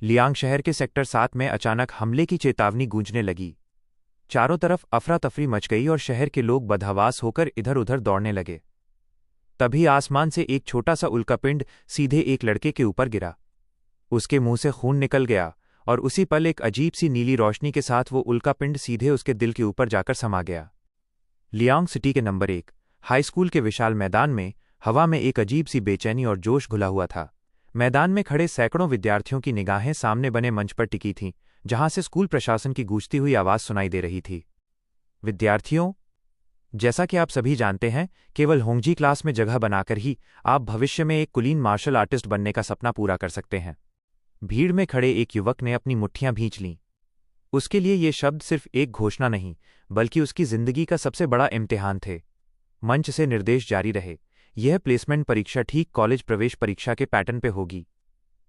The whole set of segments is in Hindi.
लियांग शहर के सेक्टर 7 में अचानक हमले की चेतावनी गूंजने लगी। चारों तरफ अफरा तफरी मच गई और शहर के लोग बदहवास होकर इधर उधर दौड़ने लगे। तभी आसमान से एक छोटा सा उल्कापिंड सीधे एक लड़के के ऊपर गिरा। उसके मुंह से खून निकल गया और उसी पल एक अजीब सी नीली रोशनी के साथ वो उल्कापिंड सीधे उसके दिल के ऊपर जाकर समा गया। लियांग सिटी के नंबर 1 हाई स्कूल के विशाल मैदान में हवा में एक अजीब सी बेचैनी और जोश घुला हुआ था। मैदान में खड़े सैकड़ों विद्यार्थियों की निगाहें सामने बने मंच पर टिकी थीं, जहां से स्कूल प्रशासन की गूंजती हुई आवाज सुनाई दे रही थी। विद्यार्थियों, जैसा कि आप सभी जानते हैं, केवल होंगजी क्लास में जगह बनाकर ही आप भविष्य में एक कुलीन मार्शल आर्टिस्ट बनने का सपना पूरा कर सकते हैं। भीड़ में खड़े एक युवक ने अपनी मुट्ठियां भींच लीं। उसके लिए ये शब्द सिर्फ एक घोषणा नहीं, बल्कि उसकी जिंदगी का सबसे बड़ा इम्तिहान थे। मंच से निर्देश जारी रहे। यह प्लेसमेंट परीक्षा ठीक कॉलेज प्रवेश परीक्षा के पैटर्न पे होगी।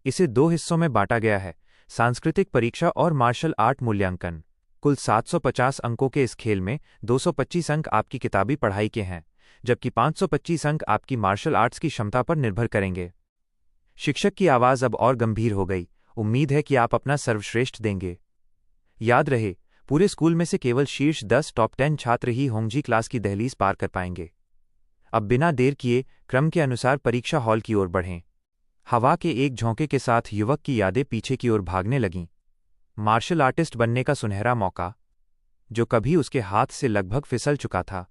इसे 2 हिस्सों में बांटा गया है, सांस्कृतिक परीक्षा और मार्शल आर्ट मूल्यांकन। कुल 750 अंकों के इस खेल में 225 अंक आपकी किताबी पढ़ाई के हैं, जबकि 525 अंक आपकी मार्शल आर्ट्स की क्षमता पर निर्भर करेंगे। शिक्षक की आवाज अब और गंभीर हो गई। उम्मीद है कि आप अपना सर्वश्रेष्ठ देंगे। याद रहे, पूरे स्कूल में से केवल शीर्ष 10 टॉप 10 छात्र ही होंगजी क्लास की दहलीज पार कर पाएंगे। अब बिना देर किए क्रम के अनुसार परीक्षा हॉल की ओर बढ़ें। हवा के एक झोंके के साथ युवक की यादें पीछे की ओर भागने लगीं। मार्शल आर्टिस्ट बनने का सुनहरा मौका, जो कभी उसके हाथ से लगभग फिसल चुका था।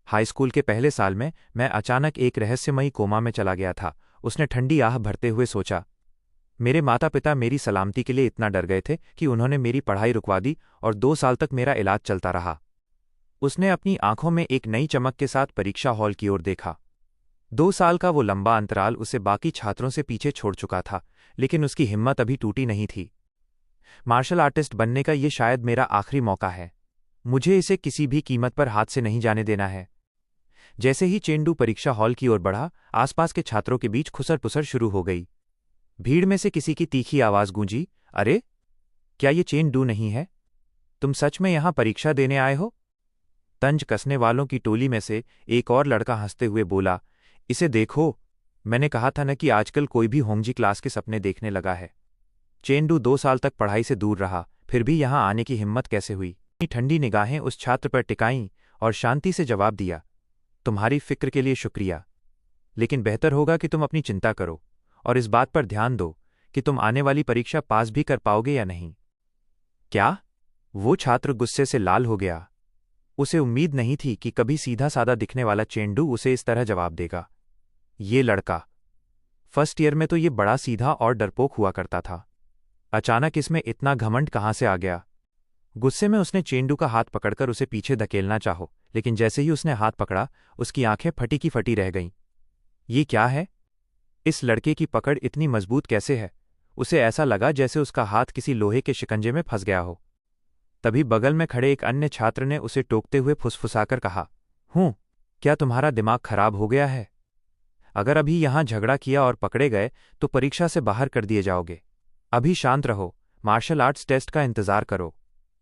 हाई स्कूल के पहले साल में मैं अचानक एक रहस्यमयी कोमा में चला गया था। उसने ठंडी आह भरते हुए सोचा। मेरे माता पिता मेरी सलामती के लिए इतना डर गए थे कि उन्होंने मेरी पढ़ाई रुकवा दी और 2 साल तक मेरा इलाज चलता रहा। उसने अपनी आंखों में एक नई चमक के साथ परीक्षा हॉल की ओर देखा। 2 साल का वो लंबा अंतराल उसे बाकी छात्रों से पीछे छोड़ चुका था, लेकिन उसकी हिम्मत अभी टूटी नहीं थी। मार्शल आर्टिस्ट बनने का ये शायद मेरा आखिरी मौका है। मुझे इसे किसी भी कीमत पर हाथ से नहीं जाने देना है। जैसे ही चेंडू परीक्षा हॉल की ओर बढ़ा, आसपास के छात्रों के बीच खुसर-पुसर शुरू हो गई। भीड़ में से किसी की तीखी आवाज गूंजी, अरे, क्या ये चेंडू नहीं है? तुम सच में यहां परीक्षा देने आए हो? तंज कसने वालों की टोली में से एक और लड़का हंसते हुए बोला, इसे देखो, मैंने कहा था न कि आजकल कोई भी होंगजी क्लास के सपने देखने लगा है। चेंडू 2 साल तक पढ़ाई से दूर रहा, फिर भी यहां आने की हिम्मत कैसे हुई? ठंडी निगाहें उस छात्र पर टिकाईं और शांति से जवाब दिया, तुम्हारी फिक्र के लिए शुक्रिया, लेकिन बेहतर होगा कि तुम अपनी चिंता करो और इस बात पर ध्यान दो कि तुम आने वाली परीक्षा पास भी कर पाओगे या नहीं। क्या? वो छात्र गुस्से से लाल हो गया। उसे उम्मीद नहीं थी कि कभी सीधा साधा दिखने वाला चेंडू उसे इस तरह जवाब देगा। ये लड़का फर्स्ट ईयर में तो ये बड़ा सीधा और डरपोक हुआ करता था। अचानक इसमें इतना घमंड कहां से आ गया? गुस्से में उसने चेंडू का हाथ पकड़कर उसे पीछे धकेलना चाहो, लेकिन जैसे ही उसने हाथ पकड़ा, उसकी आंखें फटी की फटी रह गईं। ये क्या है? इस लड़के की पकड़ इतनी मजबूत कैसे है? उसे ऐसा लगा जैसे उसका हाथ किसी लोहे के शिकंजे में फंस गया हो। तभी बगल में खड़े एक अन्य छात्र ने उसे टोकते हुए फुसफुसाकर कहा, क्या तुम्हारा दिमाग खराब हो गया है? अगर अभी यहां झगड़ा किया और पकड़े गए तो परीक्षा से बाहर कर दिए जाओगे। अभी शांत रहो, मार्शल आर्ट्स टेस्ट का इंतजार करो,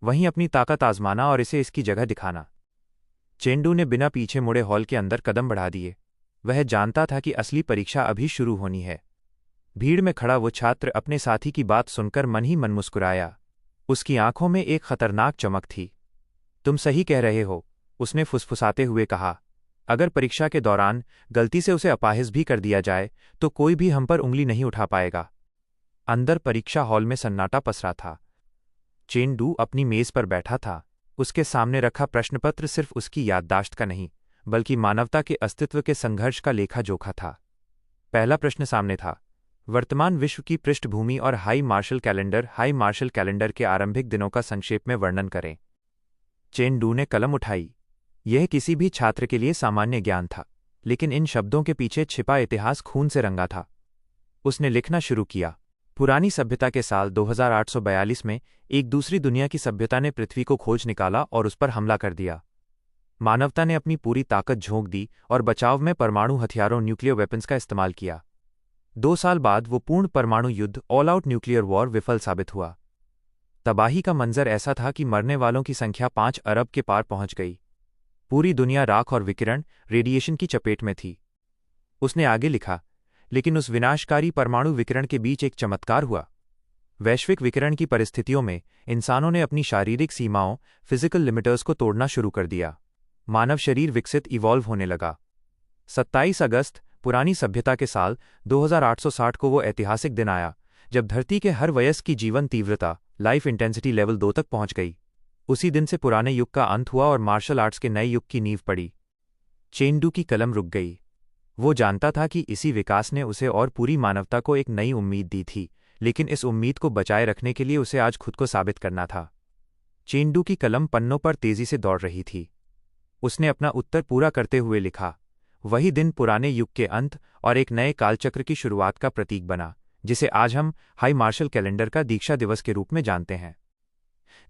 वहीं अपनी ताकत आजमाना और इसे इसकी जगह दिखाना। चेंडू ने बिना पीछे मुड़े हॉल के अंदर कदम बढ़ा दिए। वह जानता था कि असली परीक्षा अभी शुरू होनी है। भीड़ में खड़ा वो छात्र अपने साथी की बात सुनकर मन ही मन मुस्कुराया। उसकी आंखों में एक खतरनाक चमक थी। तुम सही कह रहे हो, उसने फुसफुसाते हुए कहा। अगर परीक्षा के दौरान गलती से उसे अपाहिज भी कर दिया जाए तो कोई भी हम पर उंगली नहीं उठा पाएगा। अंदर परीक्षा हॉल में सन्नाटा पसरा था। चेंडू अपनी मेज पर बैठा था। उसके सामने रखा प्रश्नपत्र सिर्फ उसकी याददाश्त का नहीं, बल्कि मानवता के अस्तित्व के संघर्ष का लेखा जोखा था। पहला प्रश्न सामने था, वर्तमान विश्व की पृष्ठभूमि और हाई मार्शल कैलेंडर के आरंभिक दिनों का संक्षेप में वर्णन करें। चेंडू ने कलम उठाई। यह किसी भी छात्र के लिए सामान्य ज्ञान था, लेकिन इन शब्दों के पीछे छिपा इतिहास खून से रंगा था। उसने लिखना शुरू किया। पुरानी सभ्यता के साल 2842 में एक दूसरी दुनिया की सभ्यता ने पृथ्वी को खोज निकाला और उस पर हमला कर दिया। मानवता ने अपनी पूरी ताकत झोंक दी और बचाव में परमाणु हथियारों न्यूक्लियर वेपन्स का इस्तेमाल किया। 2 साल बाद वो पूर्ण परमाणु युद्ध ऑल आउट न्यूक्लियर वॉर विफल साबित हुआ। तबाही का मंजर ऐसा था कि मरने वालों की संख्या 5 अरब के पार पहुंच गई। पूरी दुनिया राख और विकिरण रेडिएशन की चपेट में थी। उसने आगे लिखा, लेकिन उस विनाशकारी परमाणु विकिरण के बीच एक चमत्कार हुआ। वैश्विक विकिरण की परिस्थितियों में इंसानों ने अपनी शारीरिक सीमाओं फिजिकल लिमिटर्स को तोड़ना शुरू कर दिया। मानव शरीर विकसित इवॉल्व होने लगा। 27 अगस्त पुरानी सभ्यता के साल 2860 को वो ऐतिहासिक दिन आया जब धरती के हर वयस्क की जीवन तीव्रता लाइफ इंटेंसिटी लेवल 2 तक पहुंच गई। उसी दिन से पुराने युग का अंत हुआ और मार्शल आर्ट्स के नए युग की नींव पड़ी। चेंडू की कलम रुक गई। वो जानता था कि इसी विकास ने उसे और पूरी मानवता को एक नई उम्मीद दी थी, लेकिन इस उम्मीद को बचाए रखने के लिए उसे आज खुद को साबित करना था। चेंडू की कलम पन्नों पर तेजी से दौड़ रही थी। उसने अपना उत्तर पूरा करते हुए लिखा। वही दिन पुराने युग के अंत और एक नए कालचक्र की शुरुआत का प्रतीक बना, जिसे आज हम हाई मार्शल कैलेंडर का दीक्षा दिवस के रूप में जानते हैं।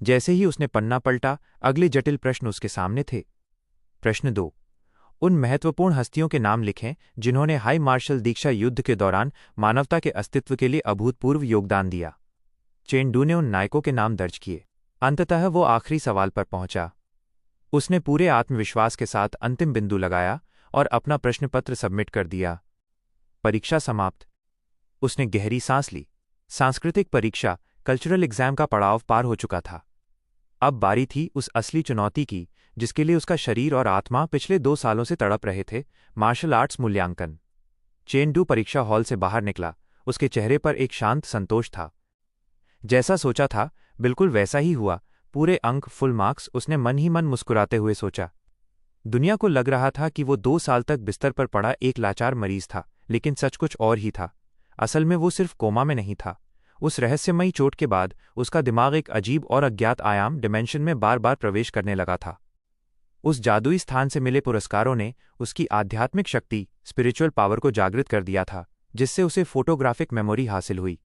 जैसे ही उसने पन्ना पलटा, अगले जटिल प्रश्न उसके सामने थे। प्रश्न 2। उन महत्वपूर्ण हस्तियों के नाम लिखें जिन्होंने हाई मार्शल दीक्षा युद्ध के दौरान मानवता के अस्तित्व के लिए अभूतपूर्व योगदान दिया। चेंडू ने उन नायकों के नाम दर्ज किए। अंततः वो आखिरी सवाल पर पहुंचा। उसने पूरे आत्मविश्वास के साथ अंतिम बिंदु लगाया और अपना प्रश्नपत्र सबमिट कर दिया। परीक्षा समाप्त। उसने गहरी सांस ली। सांस्कृतिक परीक्षा कल्चरल एग्जाम का पड़ाव पार हो चुका था। अब बारी थी उस असली चुनौती की जिसके लिए उसका शरीर और आत्मा पिछले 2 सालों से तड़प रहे थे, मार्शल आर्ट्स मूल्यांकन। चेंडू परीक्षा हॉल से बाहर निकला। उसके चेहरे पर एक शांत संतोष था। जैसा सोचा था बिल्कुल वैसा ही हुआ। पूरे अंक, फुल मार्क्स। उसने मन ही मन मुस्कुराते हुए सोचा। दुनिया को लग रहा था कि वो 2 साल तक बिस्तर पर पड़ा एक लाचार मरीज था, लेकिन सच कुछ और ही था। असल में वो सिर्फ कोमा में नहीं था। उस रहस्यमयी चोट के बाद उसका दिमाग एक अजीब और अज्ञात आयाम डिमेंशन में बार बार प्रवेश करने लगा था। उस जादुई स्थान से मिले पुरस्कारों ने उसकी आध्यात्मिक शक्ति, स्पिरिचुअल पावर को जागृत कर दिया था, जिससे उसे फोटोग्राफिक मेमोरी हासिल हुई।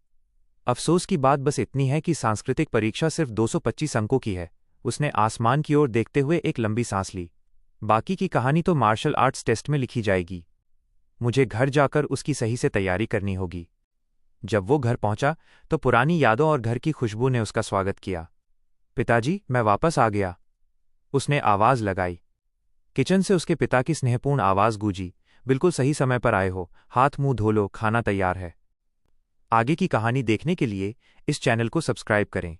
अफसोस की बात बस इतनी है कि सांस्कृतिक परीक्षा सिर्फ 225 अंकों की है। उसने आसमान की ओर देखते हुए एक लंबी सांस ली। बाकी की कहानी तो मार्शल आर्ट्स टेस्ट में लिखी जाएगी। मुझे घर जाकर उसकी सही से तैयारी करनी होगी। जब वो घर पहुंचा तो पुरानी यादों और घर की खुशबू ने उसका स्वागत किया। पिताजी, मैं वापस आ गया। उसने आवाज लगाई। किचन से उसके पिता की स्नेहपूर्ण आवाज गूंजी। बिल्कुल सही समय पर आए हो। हाथ मुंह धो लो, खाना तैयार है। आगे की कहानी देखने के लिए इस चैनल को सब्सक्राइब करें।